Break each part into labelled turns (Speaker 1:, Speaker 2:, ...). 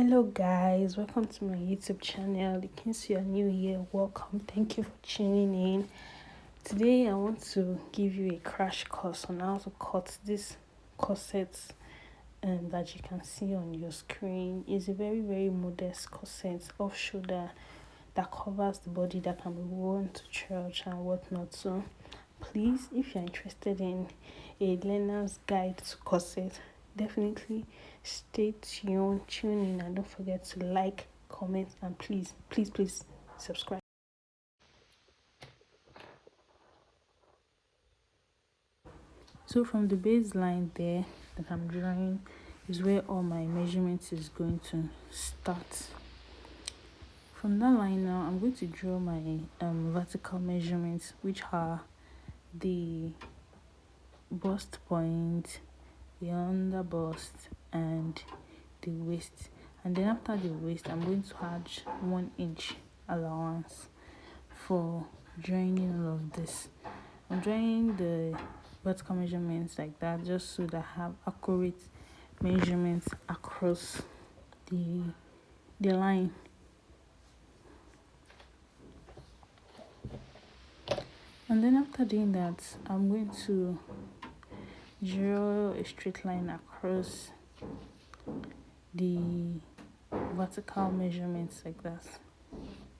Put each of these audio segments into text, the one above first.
Speaker 1: Hello guys, welcome to my YouTube channel. In case you are new here, welcome. Thank you for tuning in. Today I want to give you a crash course on how to cut this corset that you can see on your screen. It's a very modest corset off shoulder that covers the body, that can be worn to church and whatnot. So please, if you're interested in a learner's guide to corset, definitely stay tuned, tune in, and don't forget to like, comment, and please subscribe. So from the baseline there that I'm drawing is where all my measurements is going to start. From that line now, I'm going to draw my vertical measurements, which are the bust point, the under bust, and the waist. And then after the waist, I'm going to add 1 inch allowance for joining all of this. I'm drawing the vertical measurements like that just so that I have accurate measurements across the line. And then after doing that, I'm going to draw a straight line across the vertical measurements like that,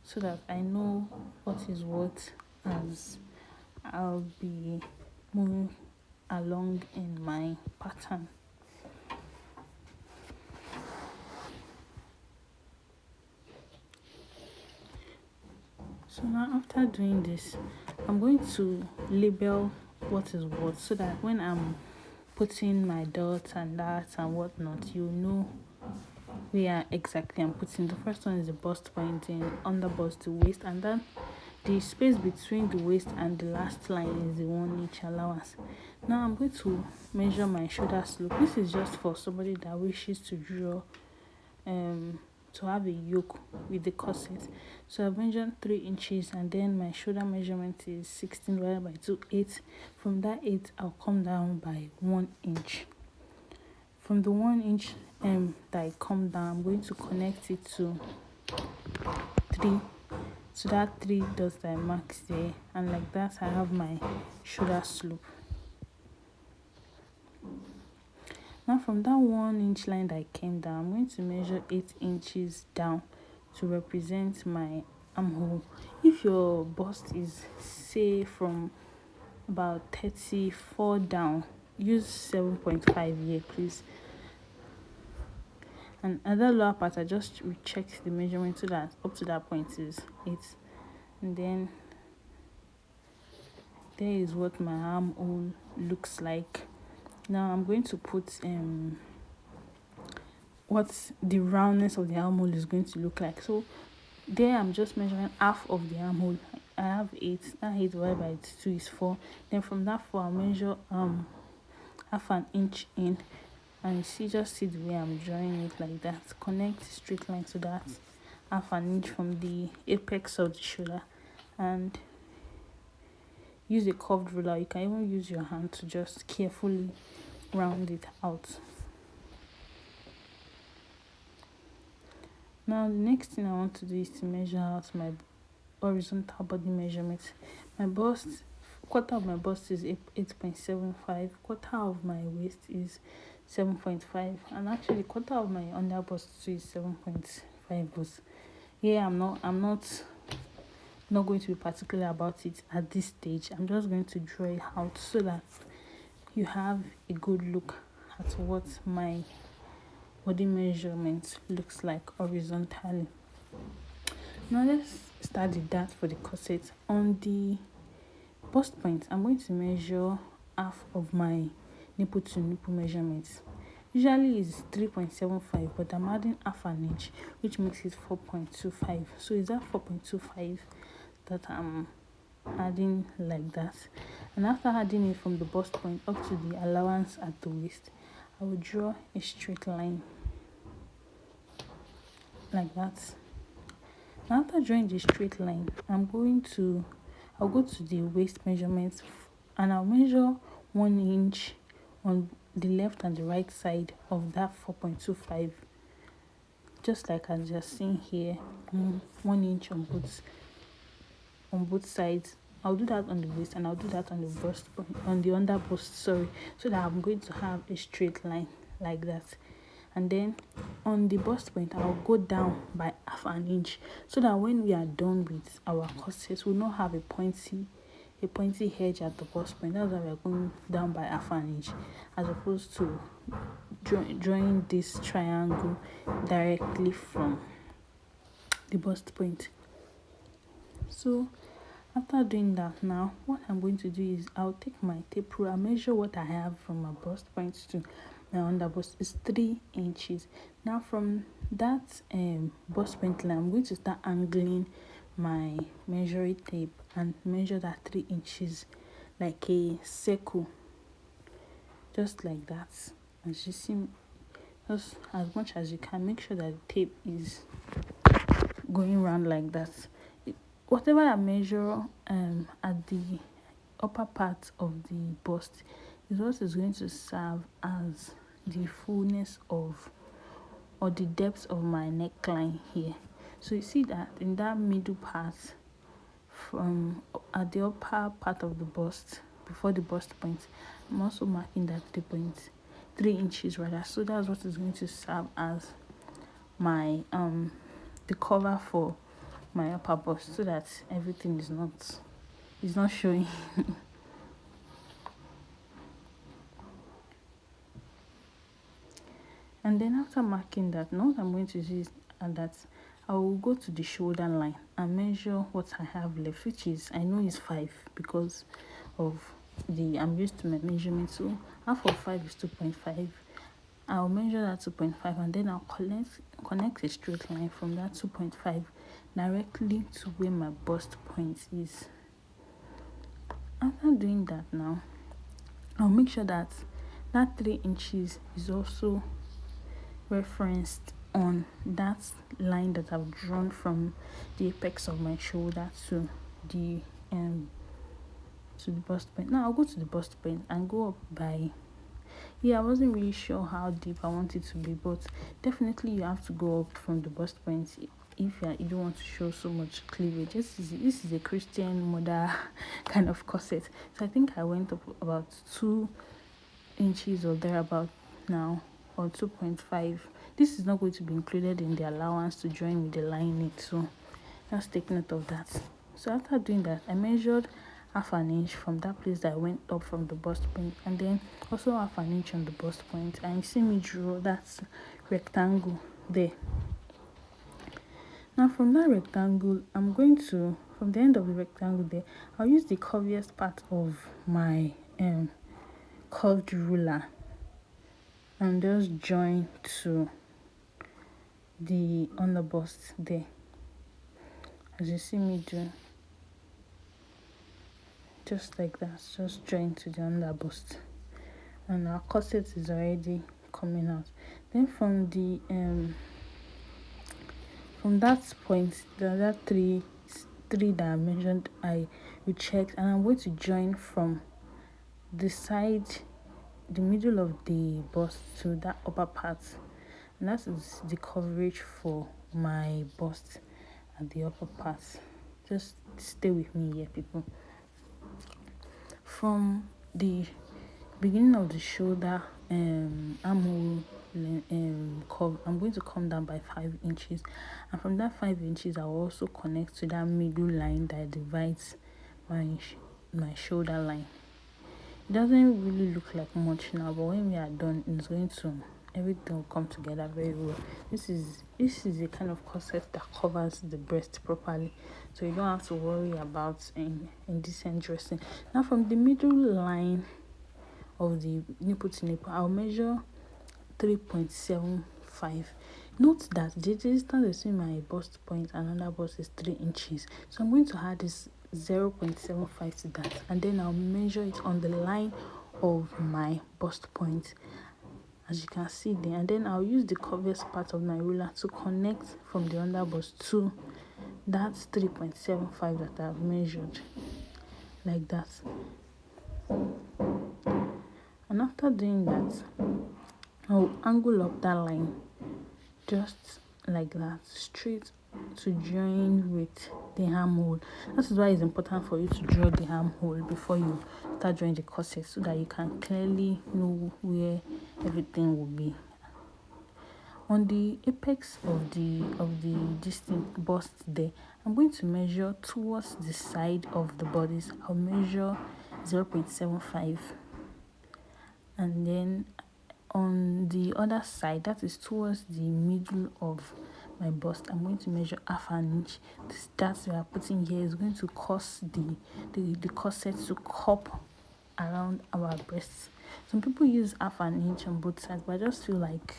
Speaker 1: so that I know what is what as I'll be moving along in my pattern. So now after doing this, I'm going to label what is what, so that when I'm putting my dots and that and whatnot, you know where exactly I'm putting. The first one is the bust point, in under bust, the waist, and then the space between the waist and the last line is the 1 inch allowance. Now I'm going to measure my shoulder slope. This is just for somebody that wishes to draw to have a yoke with the corset. So I've measured 3 inches, and then my shoulder measurement is 16 divided by 2, 8. From that 8, I'll come down by 1 inch. From the 1 inch that I come down, I'm going to connect it to 3. So that 3 dots that I mark there, and like that I have my shoulder slope. Now from that 1 inch line that I came down, I'm going to measure 8 inches down to represent my armhole. If your bust is, say, from about 34 down, use 7.5 here, please. And other lower part, I just rechecked the measurement so that up to that point is 8. And then there is what my armhole looks like. Now I'm going to put what the roundness of the armhole is going to look like. So there I'm just measuring half of the armhole. I have 8. That 8 divided by 2 is 4. Then from that 4, I'll measure half an inch in, and you see, just see the way I'm drawing it like that. Connect straight line to that half an inch from the apex of the shoulder, and use a curved ruler. You can even use your hand to just carefully round it out. Now the next thing I want to do is to measure out my horizontal body measurements. My bust, quarter of my bust is 8.75, quarter of my waist is 7.5, and actually quarter of my under bust too is 7.5. But yeah, I'm not going to be particular about it at this stage. I'm just going to draw it out so that you have a good look at what my body measurement looks like horizontally. Now let's start with that for the corset. On the bust point, I'm going to measure half of my nipple to nipple measurements. Usually it's 3.75, but I'm adding half an inch, which makes it 4.25. So is that 4.25 that I'm adding like that? And after adding it from the bust point up to the allowance at the waist, I will draw a straight line like that. After drawing the straight line, I'll go to the waist measurements, and I'll measure 1 inch on the left and the right side of that 4.25 just like as you're seeing here, 1 inch on both sides. I'll do that on the waist and I'll do that on the bust point, on the under bust, sorry, so that I'm going to have a straight line like that. And then on the bust point, I'll go down by half an inch, so that when we are done with our corset, we'll not have a pointy edge at the bust point. That's why we're going down by half an inch, as opposed to drawing this triangle directly from the bust point. So after doing that, now what I'm going to do is I'll take my tape rule and measure what I have from my bust point to my under bust is 3 inches. Now from that bust point line, I'm going to start angling my measuring tape and measure that 3 inches like a circle, just like that. As you see, just as much as you can, make sure that the tape is going around like that. Whatever I measure at the upper part of the bust is what is going to serve as the fullness of, or the depth of my neckline here. So you see that in that middle part, from at the upper part of the bust, before the bust point, I'm also marking that 3 inches rather. So that's what is going to serve as my the cover for my upper bust, so that everything is not showing. And then after marking that, now what I'm going to do is that I will go to the shoulder line and measure what I have left, which is, I know is 5 because of I'm used to my measurement. So half of 5 is 2.5. I'll measure that 2.5 and then I'll connect a straight line from that 2.5 directly to where my bust point is. After doing that, now I'll make sure that 3 inches is also referenced on that line that I've drawn from the apex of my shoulder to the bust point. Now I'll go to the bust point and go up by, I wasn't really sure how deep I want it to be, but definitely you have to go up from the bust point if you don't want to show so much cleavage. This is a Christian mother kind of corset, so I think I went up about 2 inches or thereabout now, or 2.5. This is not going to be included in the allowance to join with the lining, so just take note of that. So after doing that, I measured half an inch from that place that I went up from the bust point, and then also half an inch on the bust point, and you see me draw that rectangle there. Now from that rectangle, I'm going to, from the end of the rectangle there, I'll use the curviest part of my curved ruler and just join to the underbust there, as you see me do, just like that. Just join to the underbust, and our corset is already coming out. Then from the from that point, the other three that I mentioned, I rechecked, and I'm going to join from the side, the middle of the bust to that upper part, and that is the coverage for my bust at the upper part. Just stay with me here, people. From the beginning of the shoulder armhole curve, I'm going to come down by 5 inches, and from that 5 inches I will also connect to that middle line that divides my shoulder line. It doesn't really look like much now, but when we are done, it's going to, everything will come together very well. This is a kind of corset that covers the breast properly, so you don't have to worry about indecent dressing. Now from the middle line of the nipple to nipple, I'll measure 3.75. Note that the distance between my bust point and another bust is 3 inches, so I'm going to add this 0.75 to that, and then I'll measure it on the line of my bust point, as you can see there, and then I'll use the curviest part of my ruler to connect from the under bust to that 3.75 that I've measured, like that. And after doing that, I'll angle up that line just like that, straight to join with the armhole. That is why it's important for you to draw the armhole before you start drawing the corset, so that you can clearly know where everything will be. On the apex of the distinct bust there, I'm going to measure towards the side of the bodice. I'll measure 0.75, and then on the other side, that is towards the middle of my bust, I'm going to measure half an inch. This that we are putting here is going to cause the corset to cup around our breasts. Some people use half an inch on both sides, but I just feel like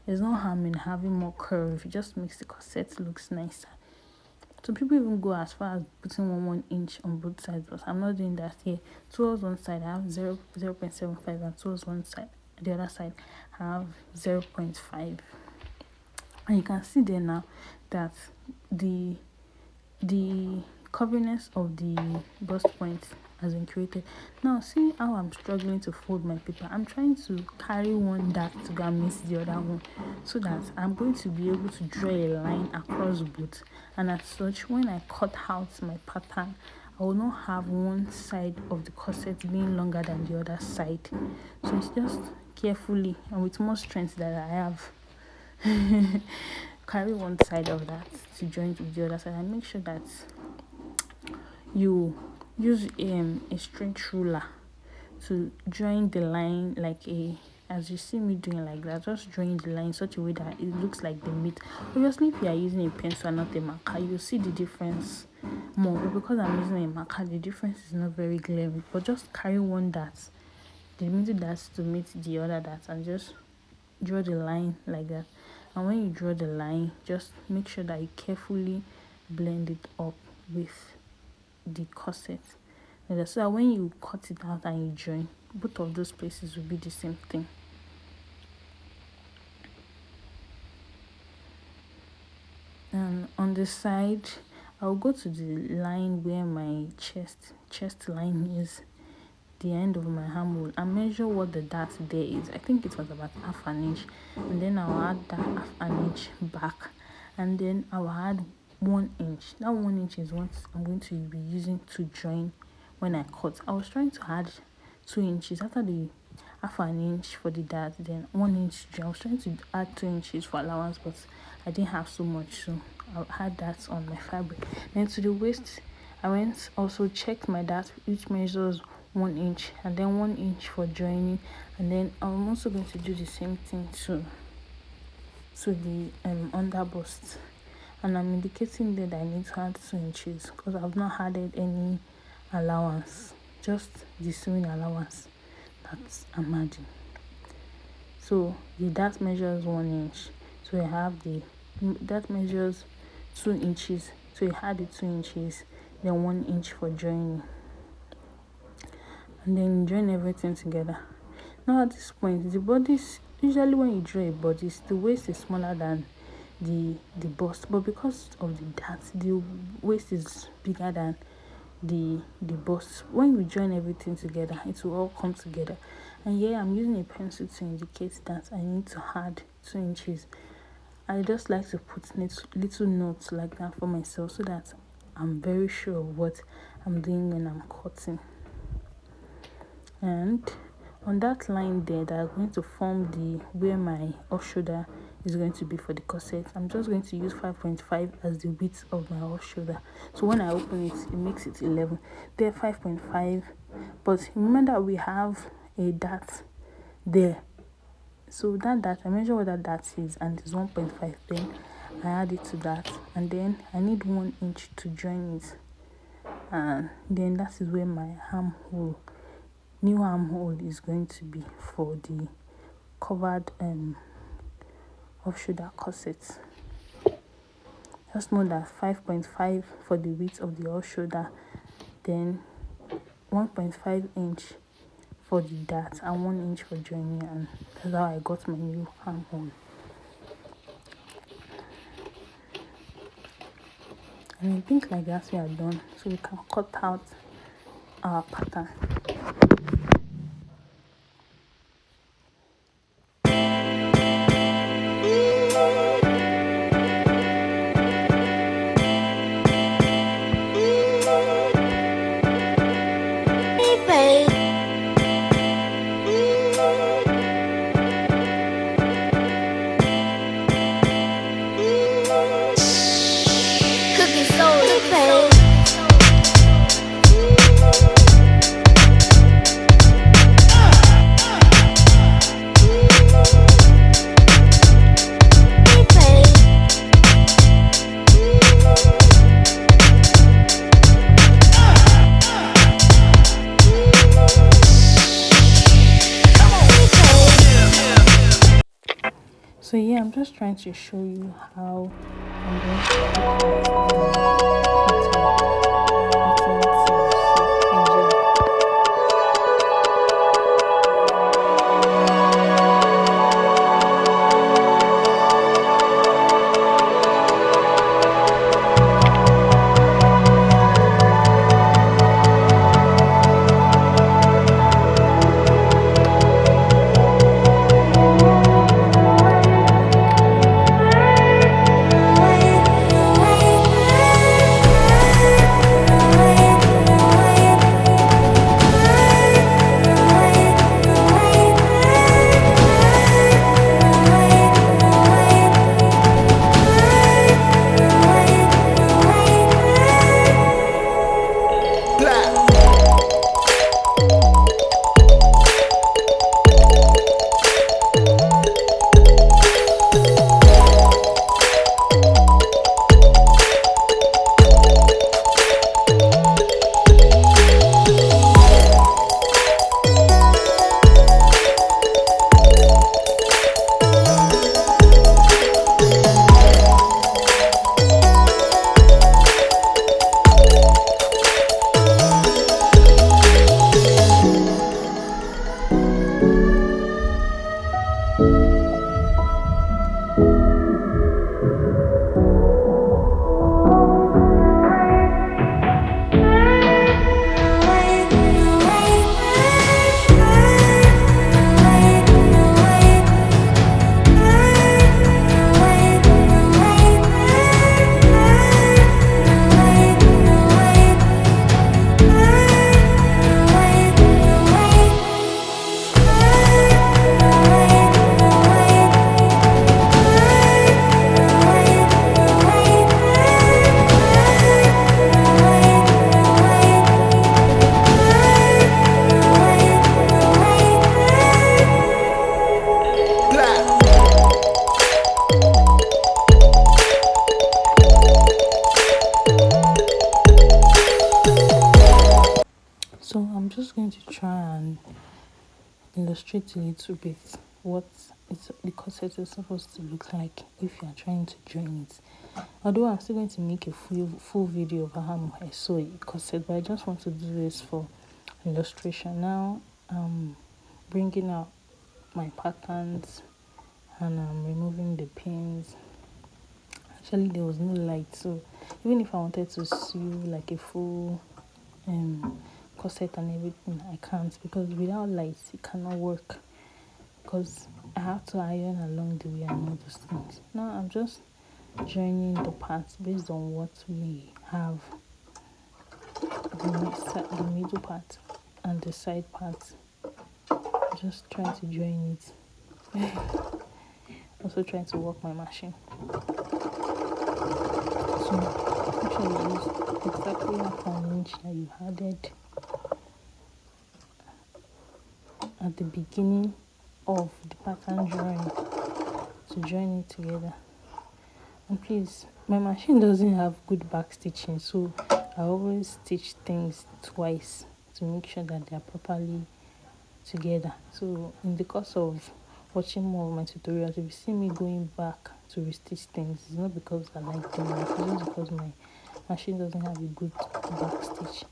Speaker 1: there's no harm in having more curve. It just makes the corset looks nicer. Some people even go as far as putting 1 inch on both sides, but I'm not doing that here. Towards one side I have 0.75, and towards one side, the other side, I have 0.5. And you can see there now that the curviness of the bust point has been created. Now see how I'm struggling to fold my paper. I'm trying to carry one dart to go and miss the other one, so that I'm going to be able to draw a line across both, and as such, when I cut out my pattern, I will not have one side of the corset being longer than the other side. So it's just carefully and with more strength that I have carry one side of that to join with the other side, and make sure that you use a straight ruler to join the line, like as you see me doing like that. Just drawing the line in such a way that it looks like they meet. Obviously, if you are using a pencil and not a marker, you'll see the difference more, but because I'm using a marker, the difference is not very glaring. But just carry one dart, the middle dart, to meet the other dart, and just draw the line like that. And when you draw the line, just make sure that you carefully blend it up with the corset, so that when you cut it out and you join, both of those places will be the same thing. And on the side, I'll go to the line where my chest line is, the end of my armhole, and measure what the dart there is. I think it was about half an inch, and then I'll add that half an inch back, and then I'll add 1 inch. That 1 inch is what I'm going to be using to join when I cut. I was trying to add 2 inches after the half an inch for the dart, then 1 inch. I was trying to add 2 inches for allowance, but I didn't have so much, so I'll add that on my fabric. Then to the waist, I went also checked my dart, which measures 1 inch, and then 1 inch for joining. And then I'm also going to do the same thing to the under bust, and I'm indicating that I need to add 2 inches because I've not added any allowance, just the sewing allowance that I'm adding. So the dart measures 1 inch, so I have that measures 2 inches, so you add the 2 inches, then 1 inch for joining, and then join everything together. Now at this point, the bodice, usually when you draw a bodice, the waist is smaller than the bust, but because of the dart, the waist is bigger than the bust. When we join everything together, it will all come together. And here I'm using a pencil to indicate that I need to add 2 inches. I just like to put little notes like that for myself, so that I'm very sure of what I'm doing when I'm cutting. And on that line there that are going to form where my off shoulder is going to be for the corset, I'm just going to use 5.5 as the width of my off shoulder. So when I open it, it makes it 11. There 5.5, but remember that we have a dart there. So that dart, I measure what that dart is, and it's 1.5. Then I add it to that, and then I need 1 inch to join it, and then that is where my new armhole is going to be for the covered off shoulder corset. Just know that 5.5 for the width of the off shoulder, then 1.5 inch for the dart, and 1 inch for joining, and that's how I got my new armhole. And I think like that we are done, so we can cut out our pattern. So yeah, I'm just trying to show you how I'm going to look at pattern so enjoy. So I'm just going to try and illustrate a little bit what the corset is supposed to look like if you are trying to join it. Although I'm still going to make a full video of how I sew a corset, but I just want to do this for illustration. Now I'm bringing out my patterns and I'm removing the pins. Actually, there was no light, so even if I wanted to sew like a full corset and everything, I can't, because without lights it cannot work, because I have to iron along the way and all those things. Now I'm just joining the parts based on what we have, the middle part and the side parts. Just trying to join it. Also trying to work my machine. So actually use exactly half an inch that you added at the beginning of the pattern drawing to join it together. And please, my machine doesn't have good back stitching, so I always stitch things twice to make sure that they are properly together. So in the course of watching more of my tutorials, if you see me going back to restitch things, it's not because I like them, it's just because my machine doesn't have a good back stitch.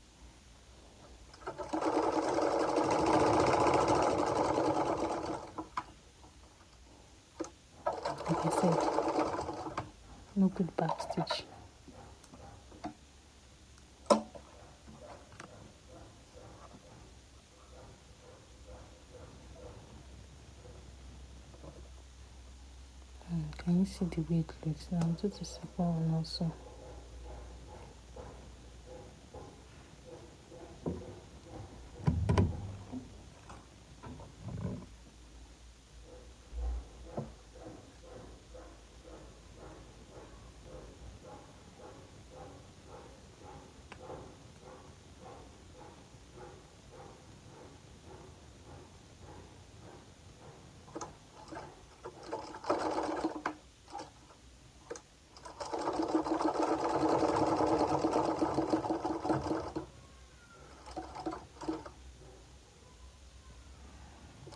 Speaker 1: Like I said, no good back stitch. Can you see the way it looks? Now I'm going to second one also.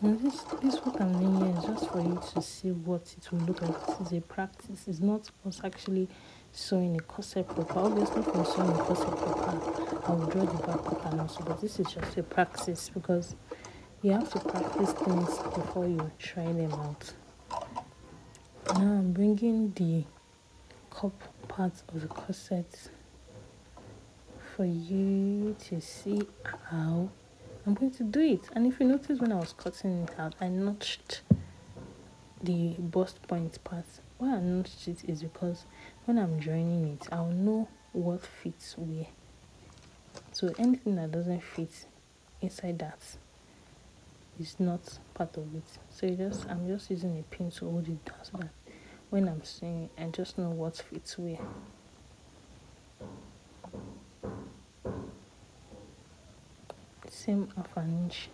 Speaker 1: And this what I'm doing here is just for you to see what it will look like. This is a practice. It's not us actually sewing a corset proper. Obviously, if you're sewing a corset proper, I will draw the back pattern also. But this is just a practice because you have to practice things before you try them out. Now I'm bringing the cup part of the corset for you to see how I'm going to do it. And if you notice when I was cutting it out, I notched the bust point part. Why I notched it is because when I'm joining it, I'll know what fits where. So anything that doesn't fit inside that is not part of it. So I'm just using a pin to hold it down so that when I'm sewing, I just know what fits where. Same half an inch.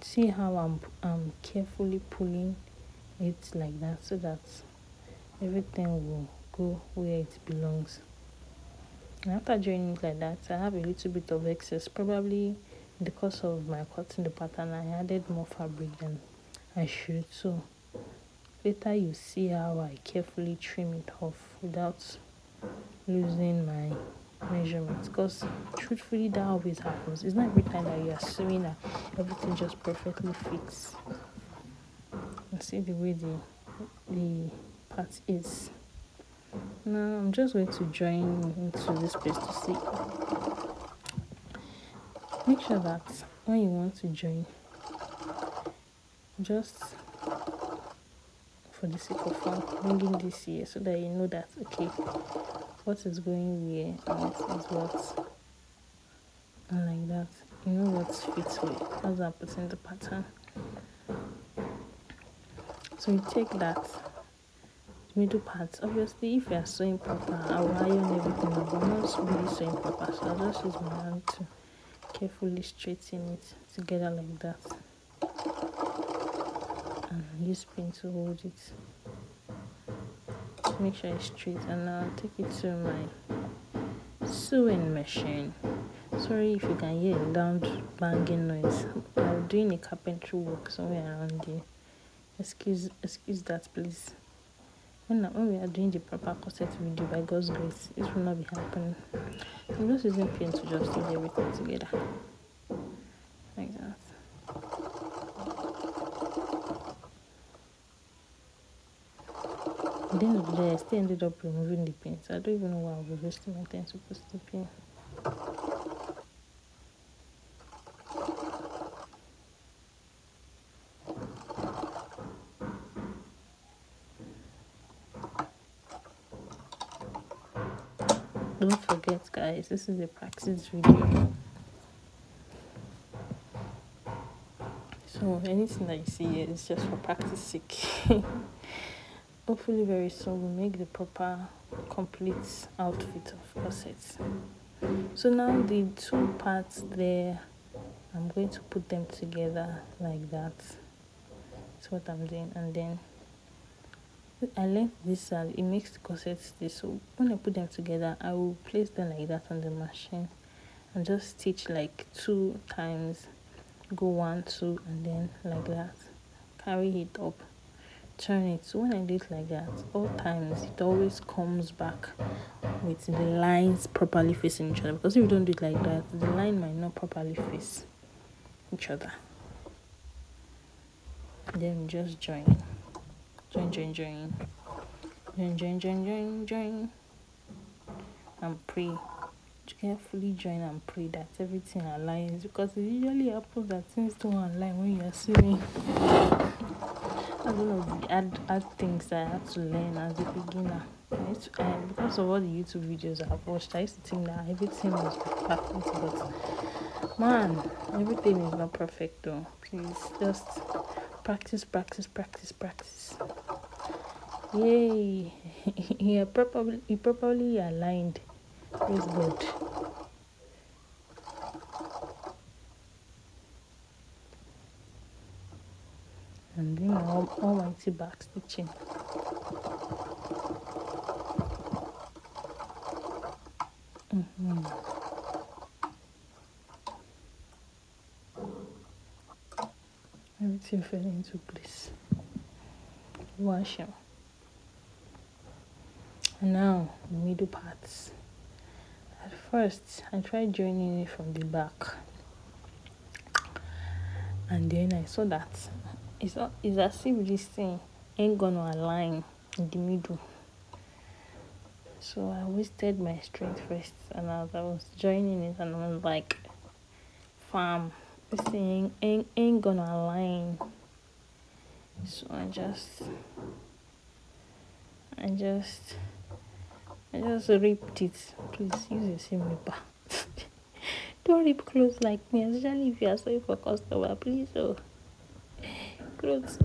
Speaker 1: See how I'm carefully pulling it like that so that everything will go where it belongs. And after joining it like that, I have a little bit of excess. Probably in the course of my cutting the pattern, I added more fabric than I should. So later you see how I carefully trim it off without losing my measurements, because truthfully that always happens. It's not every time that you are sewing that everything just perfectly fits. And see the way the part is. Now I'm just going to join into this place to see. Make sure that when you want to join, just for the sake of bringing this here so that you know that okay, what is going where and what is what, and like that you know what fits where as I'm putting the pattern. So you take that middle part. Obviously if you are sewing proper, I will iron everything up, but I'm not really sewing proper, so I'll just use my hand to carefully straighten it together like that and use pin to hold it. Make sure it's straight, and now I'll take it to my sewing machine. Sorry if you can hear a loud banging noise. I'm doing a carpentry work somewhere around here. Excuse that, please. When we are doing the proper corset video, by God's grace, this will not be happening. I'm just using pin to just hold everything together like that. At the end of the day, I still ended up removing the pins. I don't even know why I was wasting my time to put the pin. Don't forget, guys, this is a practice video. So anything that you see here is just for practice sake. Hopefully very soon we'll make the proper complete outfit of corsets. So now the two parts there, I'm going to put them together like that. That's what I'm doing. And then I learned this and it makes the corset stay. So when I put them together, I will place them like that on the machine and just stitch like 2 times, go 1, 2, and then like that. Carry it up, turn it. So when I do it like that, all times it always comes back with the lines properly facing each other, because if you don't do it like that, the line might not properly face each other. Then just join and pray. Carefully join and pray that everything aligns, because it usually happens that things don't align when you're sewing. That's one of the hard things that I had to learn as a beginner. Because of all the YouTube videos I've watched, I used to think that everything was perfect, but man, everything is not perfect though. Please just practice. Yay! He properly aligned. Praise God. plenty back stitching. Everything fell into place. Wash them. And now the middle parts. At first, I tried joining it from the back, and then I saw that it's as if this thing ain't gonna align in the middle. So I wasted my strength first, and as I was joining it, and I was like, "Fam, this thing ain't gonna align." So I just ripped it. Please use a seam ripper. Don't rip clothes like me, especially if you are sewing for customer. Please, oh, clothes.